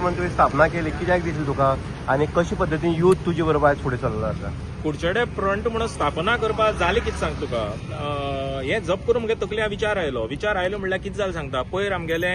म्हणून तुवें स्थापना केली, कित्याक दिसली तुका आनी कशे पद्दतीन यूथ तुजे बरोबर आयज फुडें चल्लो आसा? कुडचडे फ्रंट म्हणून स्थापना करपाक जाली कितें सांग तुका, हे जप करून म्हगे तकल्या विचार आयलो म्हणल्यार कितें जालें सांगता. पयर आमगेले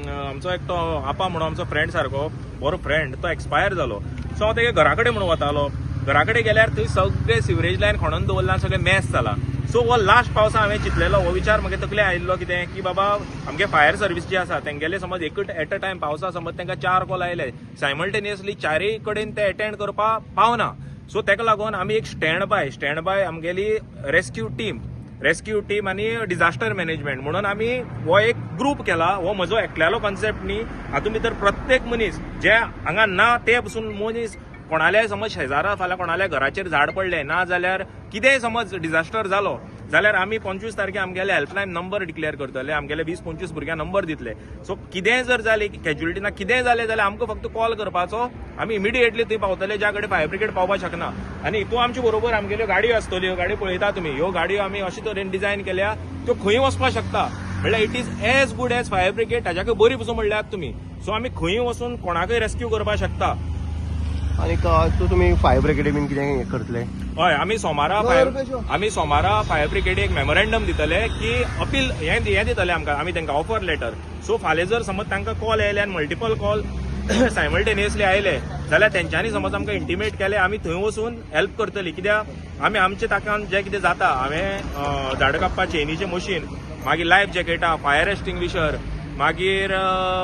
आमचो एकटो आपा म्हणून आमचो फ्रेंड सारको बरो फ्रेंड, तो एक्सपायर जालो. सो हांव तेगे घरा कडेन म्हणून वतालो. घरा कडेन गेल्यार थंय सगळे सिवरेज लायन खणून दवरला, सगळे मॅस जाला. सो हो लास्ट पावसा हांवें चिंतलेलो, हो विचार म्हगे तकले आयिल्लो कितें की बाबा आमगे फायर सर्वीस जी आसा तेंगेले समज एकूच एट अ टायम पावसा समज तांकां 4 कॉल आयले, सायमल्टेनियसली 4य कडेन ते अटेंड करपाक पावना. सो तेका लागून आमी एक स्टँड बाय आमगेली रेस्क्यू टीम आनी डिझास्टर मॅनेजमेंट म्हणून आमी हो एक ग्रुप केला. हो म्हजो एकल्यालो कॉन्सेप्ट न्ही, हातूंत भितर प्रत्येक मनीस जे हांगा ना ते पसून मनीस, कोणाल्याय समज शेजारा फाल्यां कोणाल्या घराचेर झाड पडलें ना जाल्यार कितेंय समज डिझास्टर जालो जाल्यार आमी 25 तारखे आमगेले हेल्पलायन नंबर डिक्लेअर करतले, आमगेले 20-25 भुरग्यांक नंबर दितले. सो कितेंय जर जालें कॅज्युलिटी ना कितेंय जालें जाल्यार आमकां फक्त कॉल करपाचो, आमी इमिडिएटली थंय पावतले ज्या कडेन फायर ब्रिगेड पावपाक शकना. आनी हितून आमचे बरोबर आमगेल्यो गाडयो आसतल्यो, गाडयो पळयता तुमी, ह्यो गाडयो आमी अशे तरेन डिझायन केल्या त्यो खंय वचपाक शकता. म्हणल्यार it is as good as fire brigade, ताच्याकय बरी पसून म्हणल्यार तुमी. सो आमी खंय वचून कोणाकय रेस्क्यू करपाक शकता. आनी तुमी फायर ब्रिगेडी बीन कितें करतले? हय, आमी सोमारा फायर ब्रिगेडीक मेमोरेंडम दितले की अपील हें दितले आमकां, आमी तांकां ऑफर लेटर. सो फाल्यां जर समज तांकां कॉल आयले आनी मल्टिपल कॉल सायमल्टेनियसली आयले जाल्यार तेंच्यांनी समज आमकां इंटिमेट केले, आमी थंय वचून हेल्प करतली. कित्याक आमी आमचे ताकान जें कितें जाता, हांवें झाडां कापपा चेनीचें मशीन, मागीर लायफ जॅकेटां, फायर एक्सटिंग्विशर, मागीर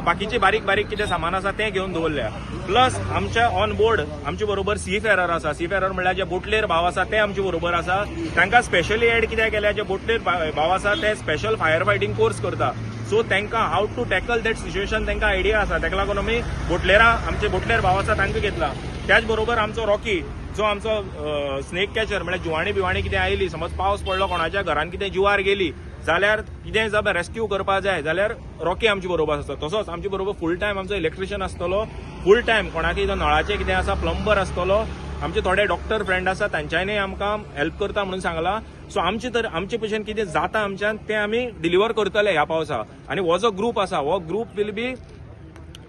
बाकीचे बारीक बारीक कितें सामान आसा तें घेवन दवरल्या. प्लस आमच्या ऑन बोर्ड आमचे बरोबर सीफेरर आसा. सीफेरर म्हणल्यार जे बोटलेर भाव आसा ते आमचे बरोबर आसा. तांकां स्पेशली एड कित्याक केल्या, जे बोटलेर भाव आसा ते स्पेशल फायर फायटींग कोर्स करता. सो तांकां हाव टू टॅकल दॅट सिच्युएशन तांकां आयडिया आसा. ताका लागून आमी आमचे बोटलेर भाव आसा तांकां घेतला. त्याच बरोबर आमचो रॉकी जो आमचो स्नेक कॅचर, म्हळ्यार जिवाणी बिवाणी कितें आयली, समज पावस पडलो कोणाच्या घरान कितें जिवार गेली जाल्यार कितेंय जर रेस्क्यू करपा जाय जाल्यार रॉकी आमचे बरोबर आसता. तसोच आमचे बरोबर फूल टायम आमचो इलेक्ट्रिशियन आसतलो, फूल टायम कोणाकय जर नळाचें कितें आसा प्लंबर आसतलो. आमचे थोडे डॉक्टर फ्रेंड आसा तांच्यांनी आमकां हेल्प करता म्हणून सांगला. सो आमचे भशेन कितें जाता आमच्यान तें आमी डिलिव्हर करतले ह्या पावसा. आनी हो जो ग्रुप आसा हो group will be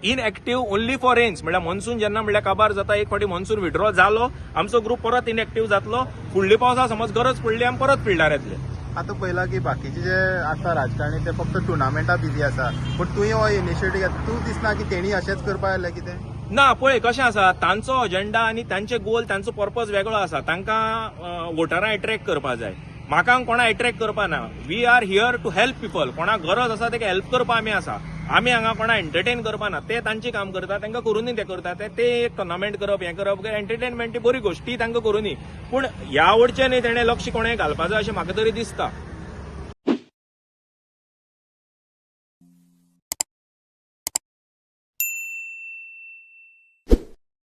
inactive only for rains, म्हळ्यार मॉन्सून जेन्ना म्हळ्यार काबार जाता, एक फावटी मॉन्सून विड्रॉ जालो आमचो ग्रुप परत इनएक्टिव्ह जातलो. फुडली पावसा समज गरज पडली आमी परत फिल्डार येतले. आतां पळयला की बाकीचे जे आसा राजकारणी ते फक्त टुर्नामेंटा बिजी आसा, बट तुवें हो इनिशिएटीव घेतला, तूं दिसना की तेणी अशेंच करपा जाय कितें? ना, पळय कशें आसा, तांचो अजेंडा आनी तांचे गोल, तांचो पर्पज वेगळो आसा. तांकां वोटरां अट्रॅक्ट करपा जाय. म्हाका कोणा अट्रॅक्ट करपा ना. We are here to help people. कोणाक गरज आसा ताका हेल्प करपा आमी आसा. आमी हांगा कोणा एंटरटेन करपा ना. ते तांची काम करता, तांकां करूनय ते करता. ते एक टुर्नामेंट करप, हें करप, एंटरटेनमेंट बरी गोश्टी तांकां करूनय. पूण ह्या वडचे न्ही तेणें लक्ष कोणें घालपा जाय अशें म्हाका तरी दिसता.